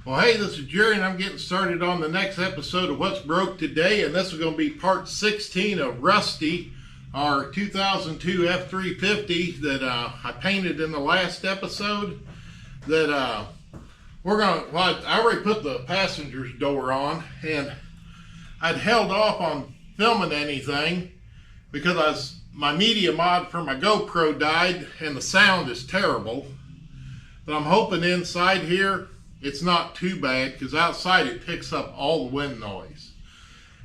Well, hey, this is Jerry, and I'm getting started on the next episode of What's Broke Today, and this is going to be part 16 of Rusty, our 2002 F350 that I painted in the last episode. That I already put the passenger's door on, and I'd held off on filming anything because my media mod for my GoPro died, and the sound is terrible. But I'm hoping inside here it's not too bad, because outside it picks up all the wind noise.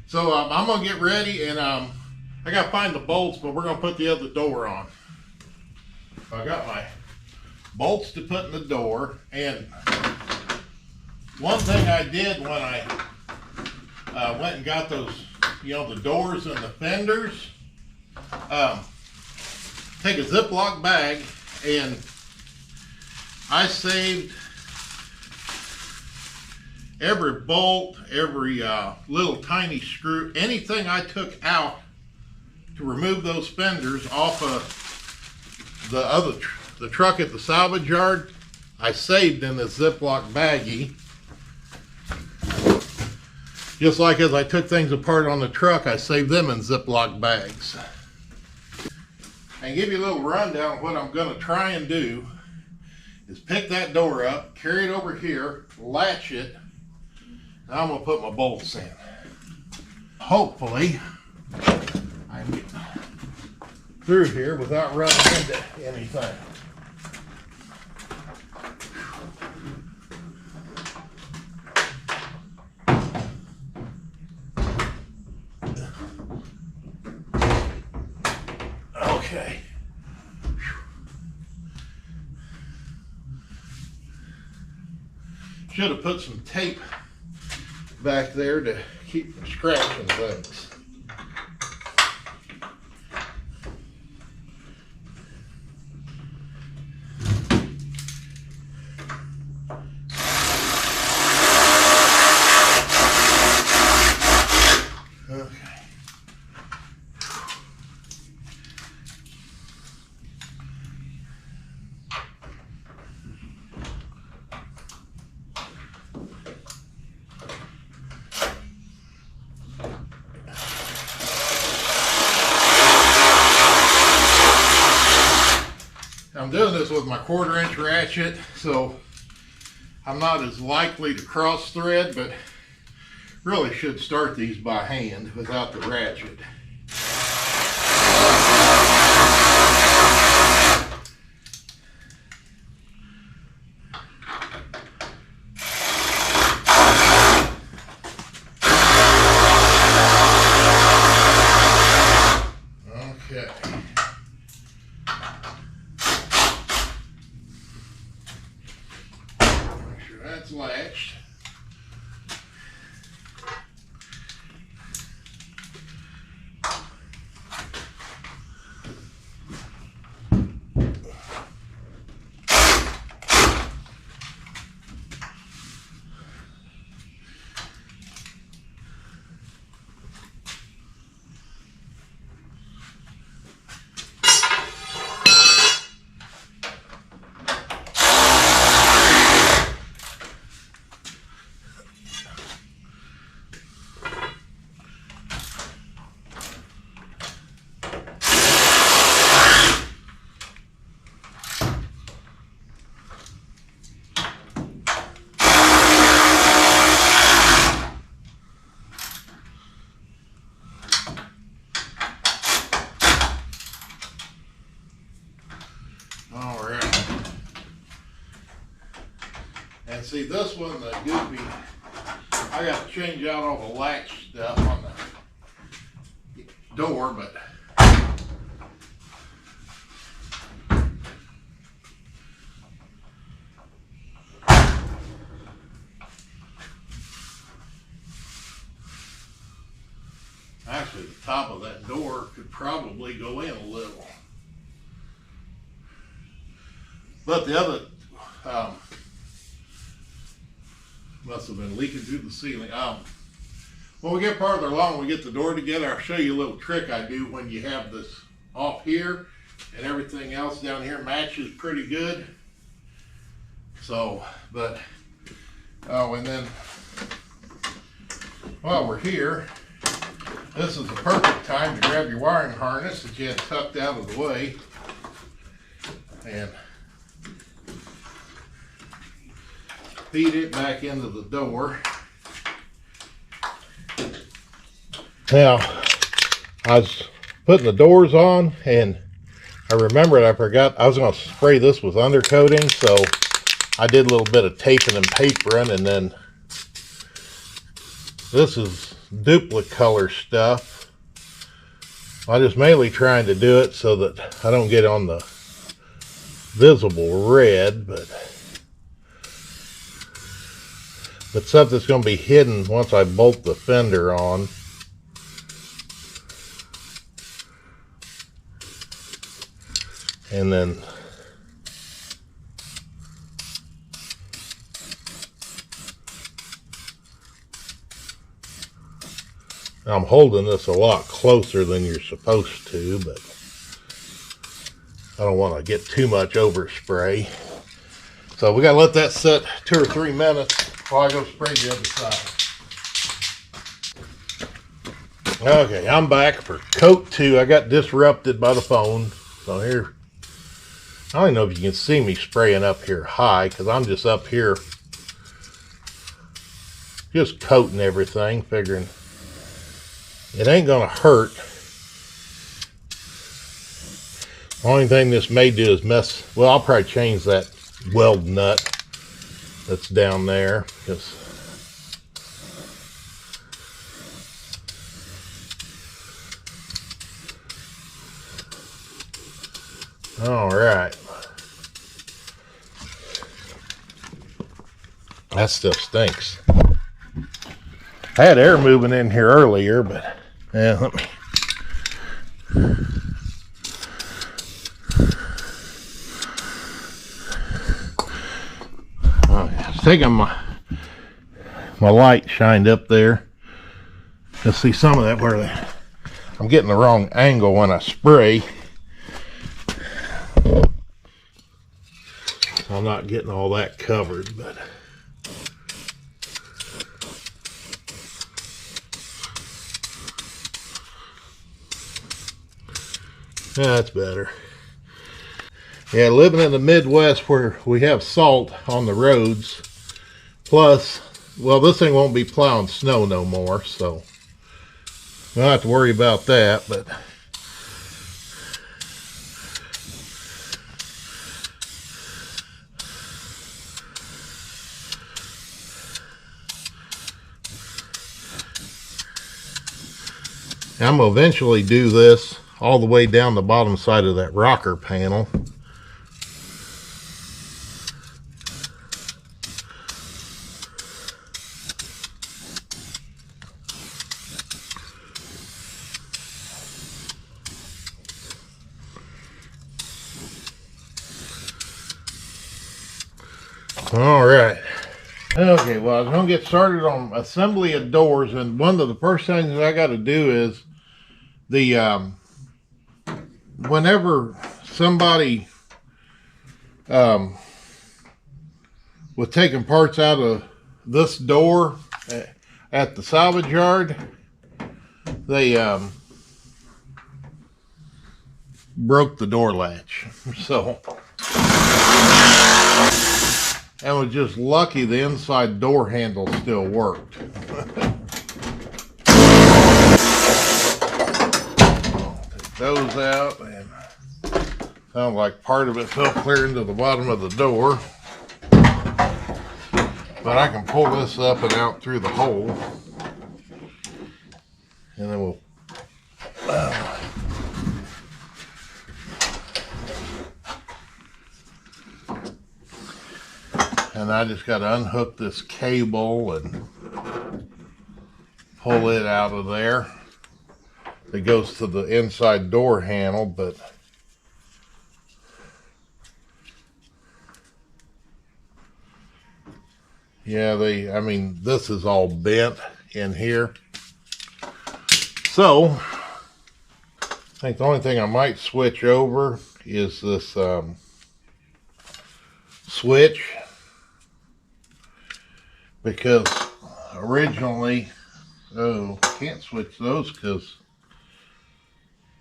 So I'm going to get ready, and I got to find the bolts, but we're going to put the other door on. I got my bolts to put in the door, and one thing I did when I went and got those, the doors and the fenders, take a Ziploc bag, and I saved every bolt, every little tiny screw, anything I took out to remove those fenders off of the truck at the salvage yard, I saved in this Ziploc baggie. Just like as I took things apart on the truck, I saved them in Ziploc bags. And give you a little rundown of what I'm going to try and do is pick that door up, carry it over here, latch it. Now I'm going to put my bolts in. Hopefully, I can get through here without running into anything. Okay. Should have put some tape back there to keep from scratching things. I'm doing this with my 1/4-inch ratchet, so I'm not as likely to cross thread, but really should start these by hand without the ratchet. That's latched. And see this one, the goofy, I got to change out all the latch stuff on the door, but actually the top of that door could probably go in a little. But the other must have been leaking through the ceiling. When we get farther along, we get the door together, I'll show you a little trick I do when you have this off here and everything else down here matches pretty good. So, but Oh, and then while we're here, this is the perfect time to grab your wiring harness that you had tucked out of the way and feed it back into the door. Now, I was putting the doors on and I remembered I forgot I was going to spray this with undercoating, so I did a little bit of taping and papering, and then this is duplicate color stuff. I'm just mainly trying to do it so that I don't get on the visible red, but stuff that's going to be hidden once I bolt the fender on. And then I'm holding this a lot closer than you're supposed to, but I don't want to get too much overspray. So we got to let that sit 2 or 3 minutes while I go spray the other side. Okay, I'm back for coat 2. I got disrupted by the phone. So here, I don't even know if you can see me spraying up here high, because I'm just up here just coating everything, figuring it ain't gonna hurt. Only thing this may do is mess. Well, I'll probably change that weld nut that's down there, because all right, that stuff stinks. I had air moving in here earlier, but yeah, let me. I was taking my light shined up there. Let's see some of that where I'm getting the wrong angle when I spray. I'm not getting all that covered, but yeah, that's better. Yeah, living in the Midwest where we have salt on the roads, plus, well, this thing won't be plowing snow no more, so we don't have to worry about that, but I'm going to eventually do this all the way down the bottom side of that rocker panel. All right. Okay, well, I was going to get started on assembly of doors, and one of the first things I got to do is the whenever somebody was taking parts out of this door at the salvage yard, they broke the door latch. So, and was just lucky the inside door handle still worked. Take those out, and sounds like part of it fell clear into the bottom of the door. But I can pull this up and out through the hole, and then we'll and I just got to unhook this cable and pull it out of there. It goes to the inside door handle, but yeah, I mean, this is all bent in here. So I think the only thing I might switch over is this switch. because originally, oh, can't switch those because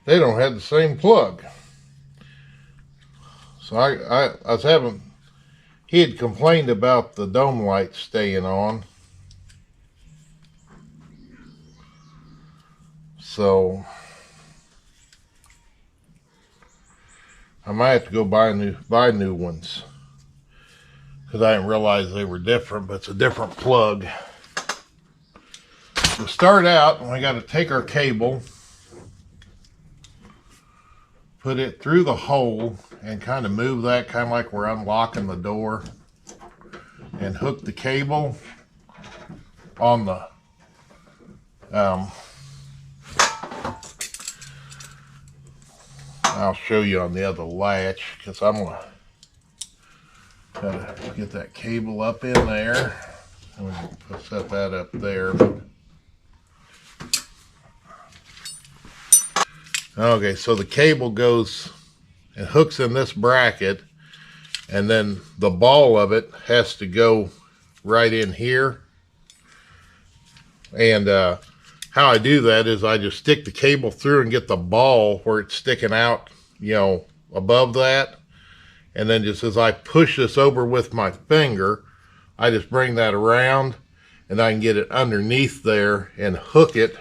they don't have the same plug. So I was having, he had complained about the dome light staying on. So I might have to go buy new ones, because I didn't realize they were different, but it's a different plug. To start out, we got to take our cable, put it through the hole, and kind of move that, kind of like we're unlocking the door, and hook the cable on the I'll show you on the other latch, because I'm going to get that cable up in there, and we can set that up there. Okay, so the cable goes and hooks in this bracket, and then the ball of it has to go right in here. And how I do that is I just stick the cable through and get the ball where it's sticking out, you know, above that. And then just as I push this over with my finger, I just bring that around, and I can get it underneath there and hook it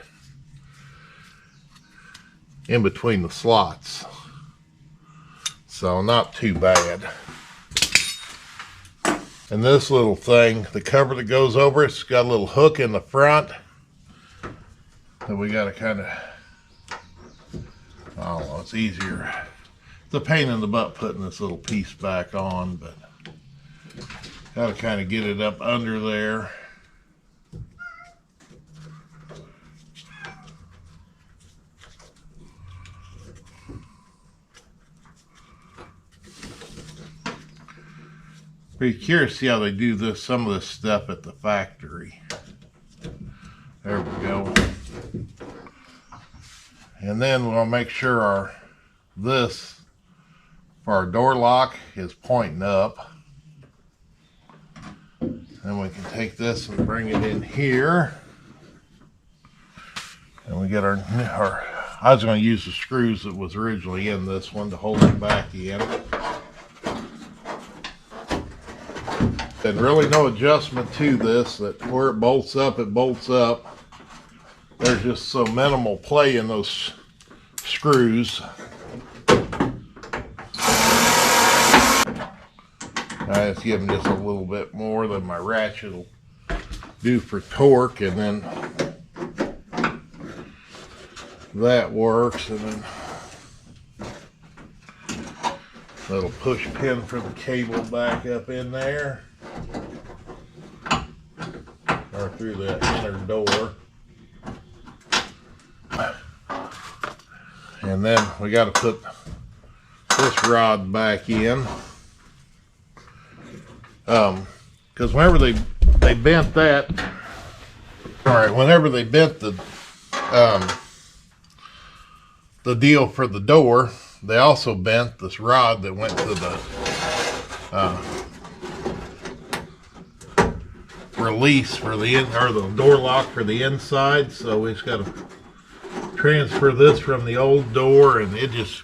in between the slots. So not too bad. And this little thing, the cover that goes over it's got a little hook in the front that we got to kind of, I don't know, it's easier. It's a pain in the butt putting this little piece back on, but got to kind of get it up under there. Pretty curious to see how they do some of this stuff at the factory. There we go. And then we'll make sure this for our door lock is pointing up. Then we can take this and bring it in here. And we get our I was going to use the screws that was originally in this one to hold it back in. And really no adjustment to this, that where it bolts up, it bolts up. There's just so minimal play in those screws. I just give them just a little bit more than my ratchet will do for torque, and then that works. And then little push pin for the cable back up in there, or through that inner door. And then we got to put this rod back in, because whenever they bent that, whenever they bent the deal for the door, they also bent this rod that went to the release for the door lock for the inside. So we just got to transfer this from the old door, and it just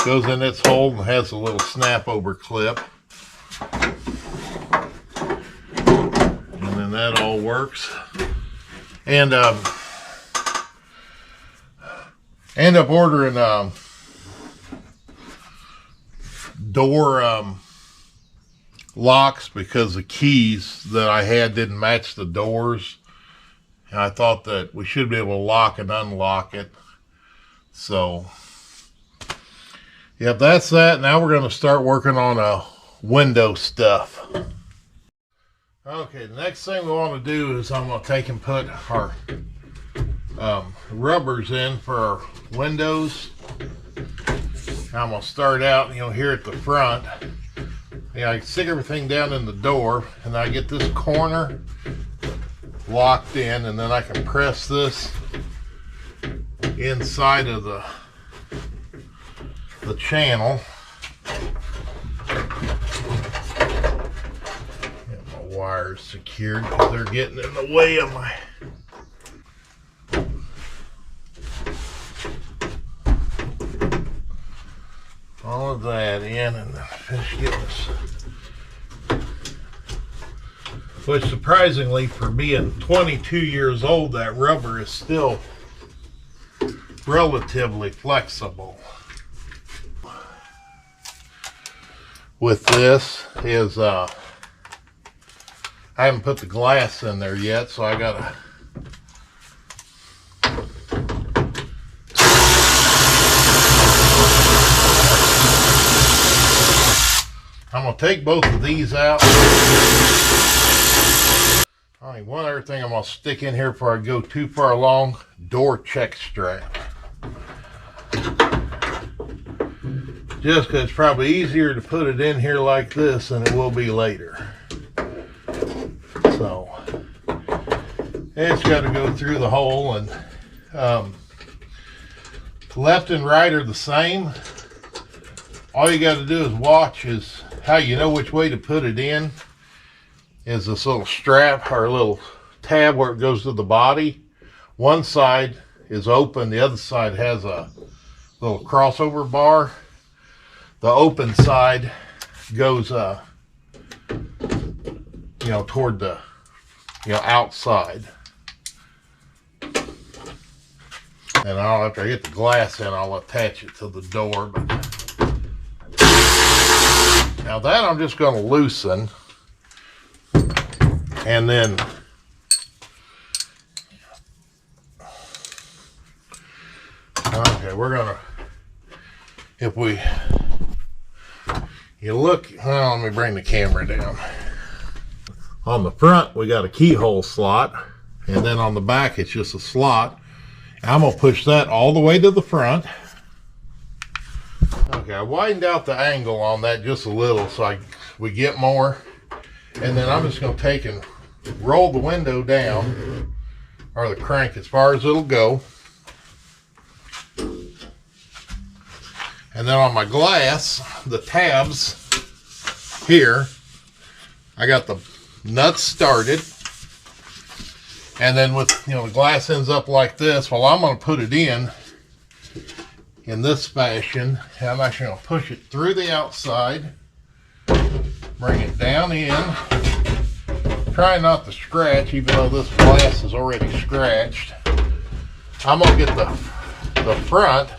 goes in its hole and has a little snap over clip, and then that all works. And end up ordering door locks, because the keys that I had didn't match the doors. And I thought that we should be able to lock and unlock it. So, yep, that's that. Now we're going to start working on window stuff. Okay, the next thing we want to do is I'm going to take and put our rubbers in for our windows. I'm going to start out, here at the front. I stick everything down in the door, and I get this corner locked in, and then I can press this inside of the channel. Get my wires secured because they're getting in the way of my... all of that in, and finish getting this. Which, surprisingly, for being 22 years old, that rubber is still relatively flexible. With this is I haven't put the glass in there yet, so I gotta I'm gonna take both of these out. Only one other thing I'm gonna stick in here before I go too far along: door check strap. Just because it's probably easier to put it in here like this than it will be later. So it's got to go through the hole, and left and right are the same. All you got to do is watch is how you know which way to put it in. Is this little strap or little tab where it goes to the body. One side is open, the other side has a little crossover bar. The open side goes, toward the, outside. And after I get the glass in, I'll attach it to the door. But now that I'm just going to loosen, and then okay, we're gonna, let me bring the camera down. On the front, we got a keyhole slot, and then on the back, it's just a slot. I'm gonna push that all the way to the front. Okay, I widened out the angle on that just a little so we get more. And then I'm just gonna take and roll the window down, or the crank, as far as it'll go. And then on my glass, the tabs here, I got the nuts started. And then with, the glass ends up like this. Well, I'm going to put it in this fashion. And I'm actually going to push it through the outside, bring it down in. Try not to scratch, even though this glass is already scratched. I'm going to get the front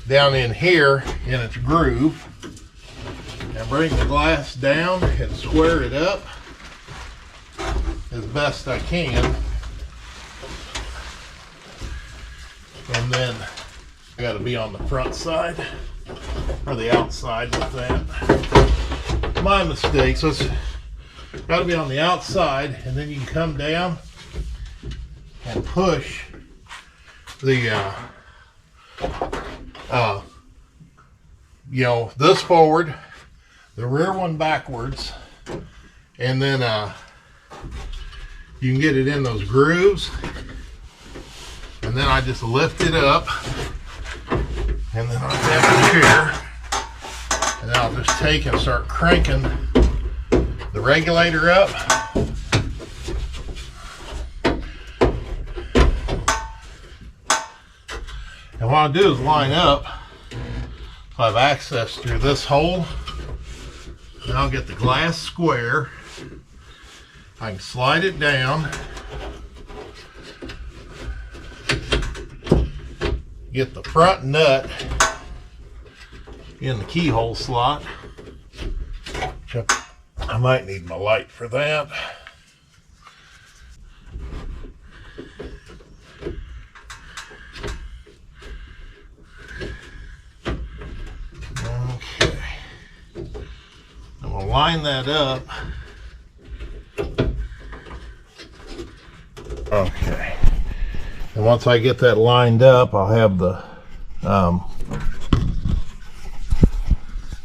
down in here in its groove, and bring the glass down and square it up as best I can. And then I got to be on the front side or the outside with that. My mistake. So it's got to be on the outside, and then you can come down and push the this forward, the rear one backwards, and then you can get it in those grooves. And then I just lift it up, and then I have the chair, and then I'll just take and start cranking the regulator up. And what I'll do is line up so I have access through this hole. And I'll get the glass square. I can slide it down. Get the front nut in the keyhole slot. I might need my light for that. Okay. I'm going to line that up. Okay. And once I get that lined up, I'll have the,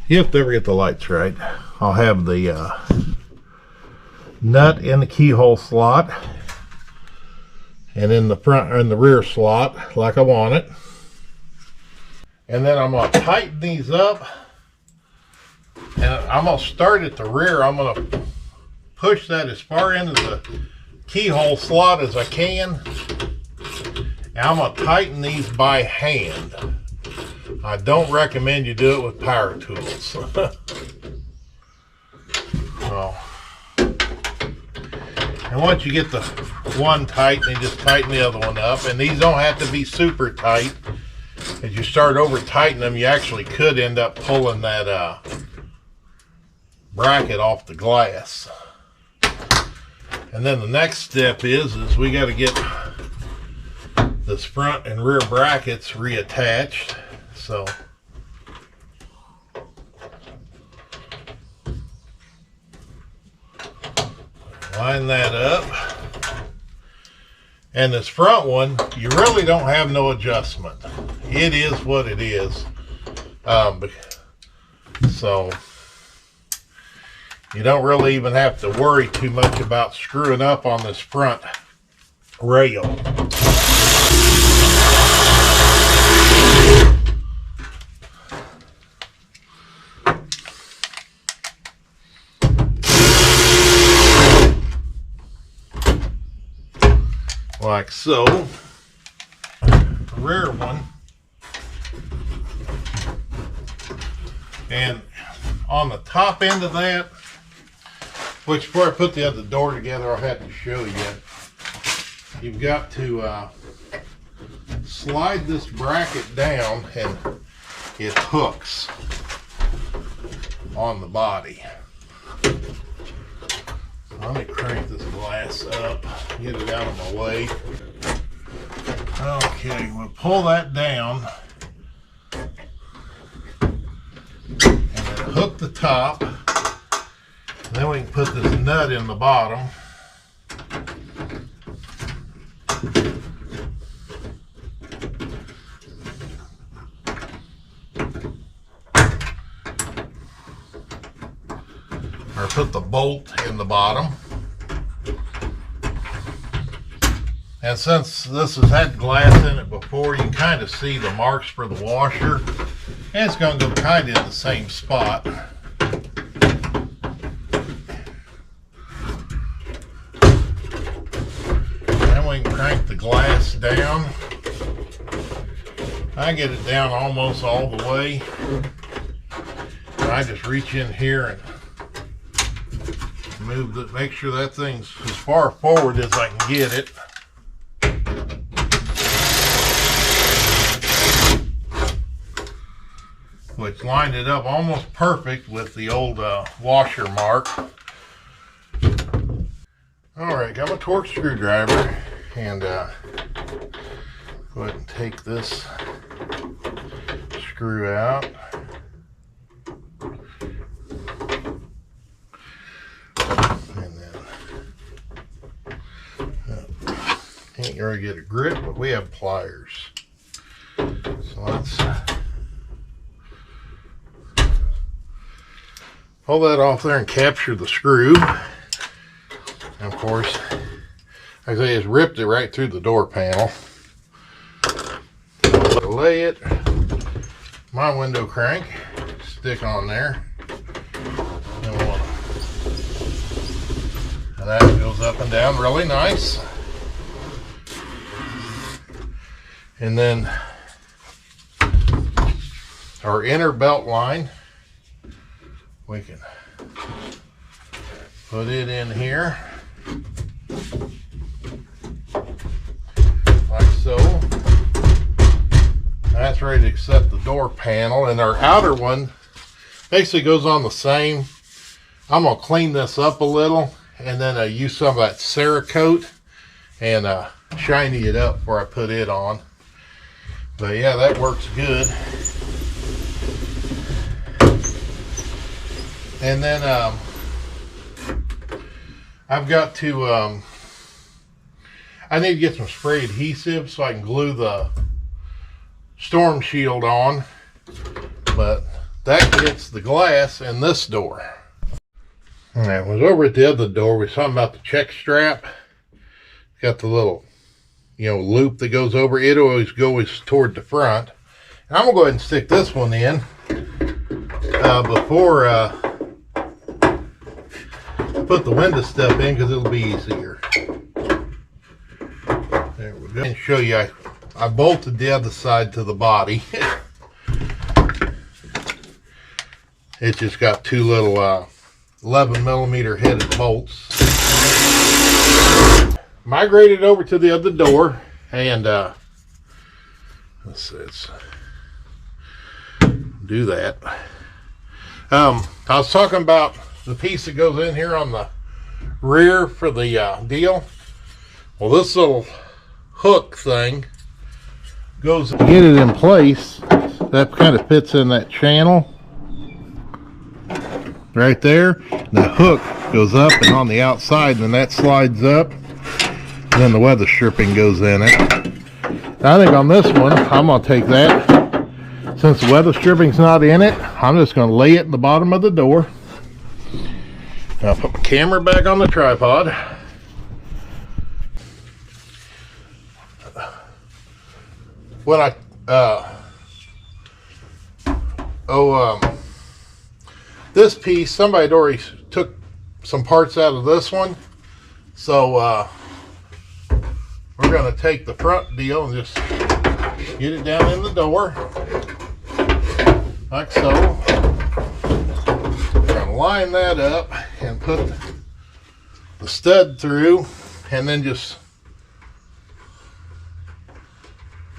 you have to ever get the lights right. I'll have the nut in the keyhole slot, and in the front or in the rear slot like I want it. And then I'm going to tighten these up, and I'm going to start at the rear. I'm going to push that as far into the keyhole slot as I can. And I'm going to tighten these by hand. I don't recommend you do it with power tools. So, and once you get the one tight, then just tighten the other one up. And these don't have to be super tight. As you start over tightening them, you actually could end up pulling that bracket off the glass. And then the next step is we got to get this front and rear brackets reattached. So line that up. And this front one, you really don't have no adjustment. It is what it is. So you don't really even have to worry too much about screwing up on this front rail. Like so. The rear one. And on the top end of that, which before I put the other door together, I'll have to show you. You've got to slide this bracket down and it hooks on the body. Let me crank this glass up, get it out of my way. Okay, we'll pull that down and then hook the top. And then we can put this nut in the bottom. Or put the bolt in the bottom. And since this has had glass in it before, you can kind of see the marks for the washer. And it's going to go kind of in the same spot. Then we can crank the glass down. I get it down almost all the way. And I just reach in here and move it, make sure that thing's as far forward as I can get it. Which lined it up almost perfect with the old washer mark. Alright, got my torque screwdriver and go ahead and take this screw out. Can't really get a grip, but we have pliers. So let's pull that off there and capture the screw. And of course, like I say, it's ripped it right through the door panel. So lay it, my window crank, stick on there. And that goes up and down really nice. And then our inner belt line, we can put it in here like so. That's ready to accept the door panel. And our outer one basically goes on the same. I'm going to clean this up a little and then use some of that Cerakote and shiny it up before I put it on. But yeah, that works good. And then I've got to, I need to get some spray adhesive so I can glue the storm shield on. But that gets the glass in this door. And I was over at the other door, we were talking about the check strap. Got the little, loop that goes over. It always goes toward the front. And I'm gonna go ahead and stick this one in before put the window step in because it'll be easier. There we go. And show you, I bolted the other side to the body. It's just got two little 11mm headed bolts. Migrated over to the other door, and let's do that. I was talking about the piece that goes in here on the rear for the deal. Well, this little hook thing goes to get it in place. That kind of fits in that channel right there. The hook goes up and on the outside, and then that slides up, and then the weather stripping goes in it. I think on this one, I'm going to take that. Since the weather stripping's not in it, I'm just going to lay it in the bottom of the door. I'll put my camera back on the tripod. When I this piece, somebody had already took some parts out of this one, so we're going to take the front deal and just get it down in the door like so. We're going to line that up and put the stud through, and then just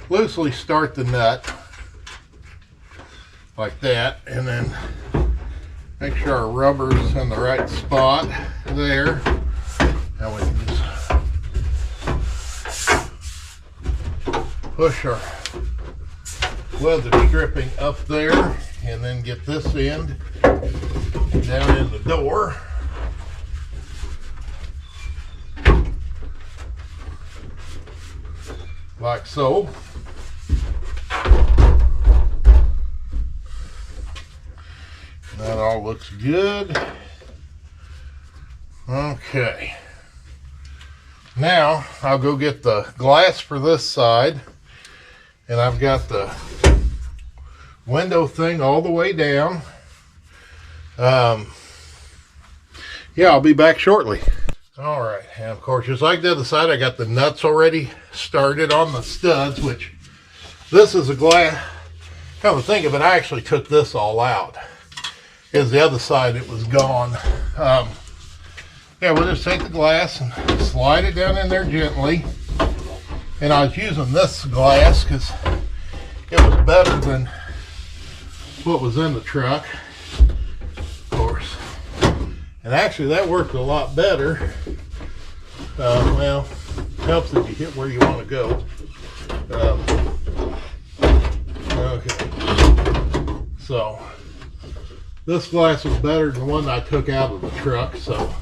loosely start the nut like that, and then make sure our rubber's in the right spot there. Now we can just push our weather stripping up there, and then get this end down in the door. Like so. That all looks good. Okay. Now I'll go get the glass for this side, and I've got the window thing all the way down. Yeah, I'll be back shortly. All right, and of course, just like the other side, I got the nuts already started on the studs, which this is a glass. Come to think of it, I actually took this all out. Is the other side, it was gone. Yeah, we'll just take the glass and slide it down in there gently. And I was using this glass because it was better than what was in the truck, of course. And actually that worked a lot better. Well, helps if you hit where you want to go. Okay. So this glass was better than the one I took out of the truck, so.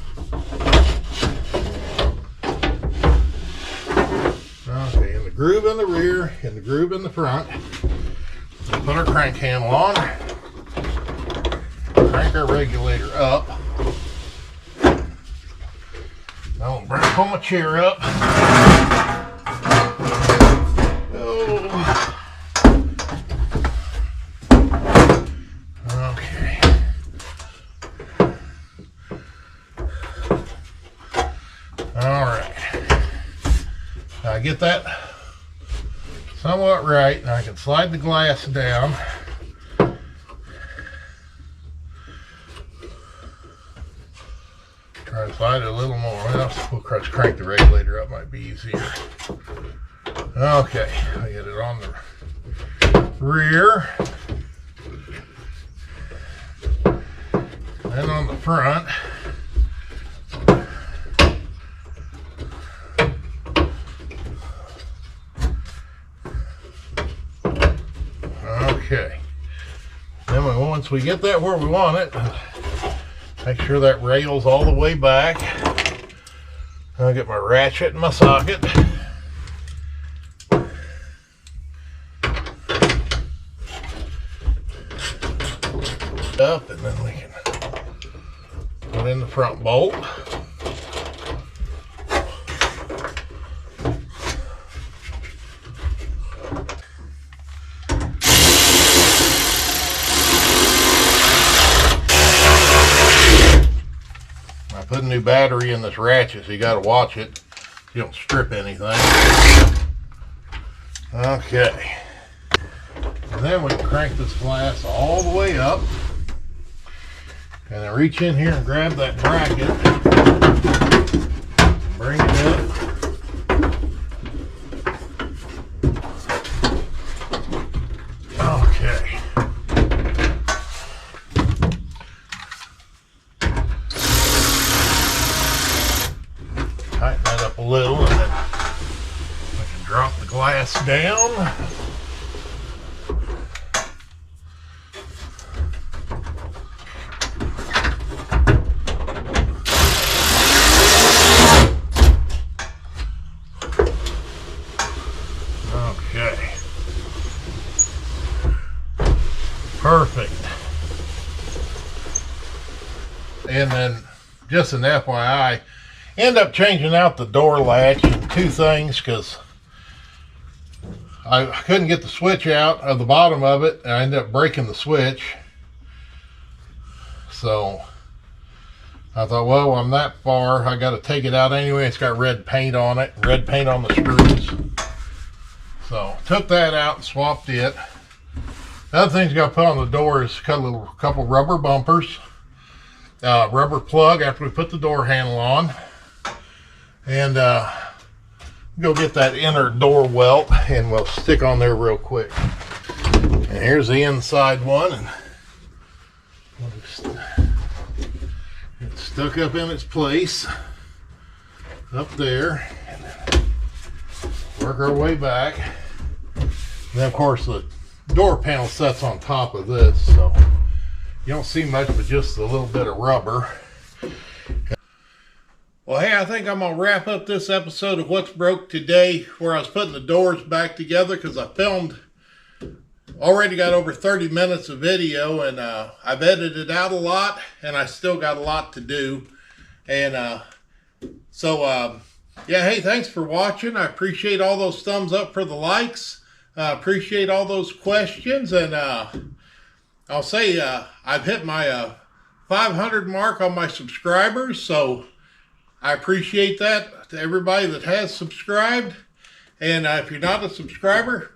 Okay, and the groove in the rear and the groove in the front. We'll put our crank handle on. Crank our regulator up. Now I'll pull my chair up. Oh. Okay. All right. Now I get that somewhat right, and I can slide the glass down. Try to slide it a little more. Well, we'll crank the regulator up, might be easier. Okay, I get it on the rear. Then on the front. Okay. Then once we get that where we want it, make sure that rail's all the way back. I'll get my ratchet in my socket. Up, and then we can put in the front bolt. I put a new new battery in this ratchet, so you got to watch it so you don't strip anything. Okay. And then we crank this glass all the way up. And then reach in here and grab that bracket. Bring it up. Okay. Tighten that up a little, and then we can drop the glass down. Okay. Perfect. And then, just an FYI, end up changing out the door latch and two things because I couldn't get the switch out of the bottom of it, and I ended up breaking the switch. So I thought, well, I'm that far, I got to take it out anyway. It's got red paint on it, red paint on the screws. So took that out and swapped it. The other thing's got to put on the door is cut a couple rubber bumpers, rubber plug after we put the door handle on, and go get that inner door welt, and we'll stick on there real quick. And here's the inside one, and it's stuck up in its place up there. And work our way back. And then of course the door panel sets on top of this, so you don't see much but just a little bit of rubber. Well, hey, I think I'm going to wrap up this episode of What's Broke Today, where I was putting the doors back together, because I already got over 30 minutes of video, and I've edited out a lot, and I still got a lot to do. And yeah, hey, thanks for watching. I appreciate all those thumbs up for the likes. Appreciate all those questions, and I'll say I've hit my 500 mark on my subscribers, so I appreciate that to everybody that has subscribed. And if you're not a subscriber,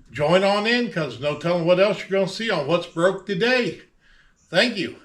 join on in, because no telling what else you're going to see on What's Broke Today. Thank you.